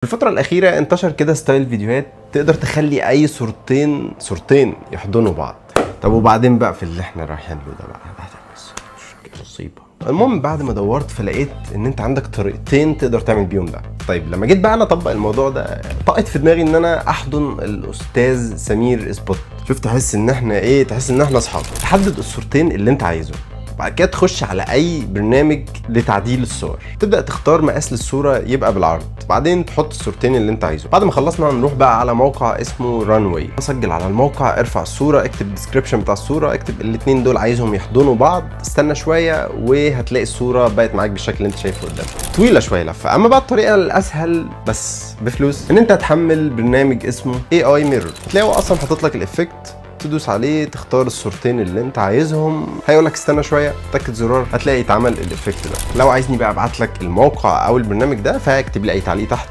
في الفترة الأخيرة انتشر كده ستايل فيديوهات تقدر تخلي أي صورتين يحضنوا بعض. طب وبعدين بقى في اللي احنا رايحين له ده بقى بس مصيبة. المهم بعد ما دورت فلقيت ان انت عندك طريقتين تقدر تعمل بيهم ده. طيب لما جيت بقى انا اطبق الموضوع ده طقت في دماغي ان انا احضن الاستاذ سمير سبوت. شفت تحس ان احنا اصحاب. تحدد الصورتين اللي انت عايزهم، بعد كده تخش على اي برنامج لتعديل الصور، تبدا تختار مقاس للصوره يبقى بالعرض، بعدين تحط الصورتين اللي انت عايزه. بعد ما خلصنا هنروح بقى على موقع اسمه رانواي. سجل على الموقع، ارفع الصوره، اكتب الديسكريبشن بتاع الصوره، اكتب الاثنين دول عايزهم يحضنوا بعض، استنى شويه وهتلاقي الصوره بقت معاك بالشكل اللي انت شايفه قدامك. طويله شويه لفه. اما بقى الطريقه الاسهل بس بفلوس ان انت تحمل برنامج اسمه AI ميرور. هتلاقيه هو اصلا حاطط لك الافكت، تدوس عليه تختار الصورتين اللي انت عايزهم، هيقولك استنى شويه، تاكد زرار هتلاقي اتعمل الافكت ده. لو عايزني بقى ابعت لك الموقع او البرنامج ده فاكتب لي اي تعليق تحت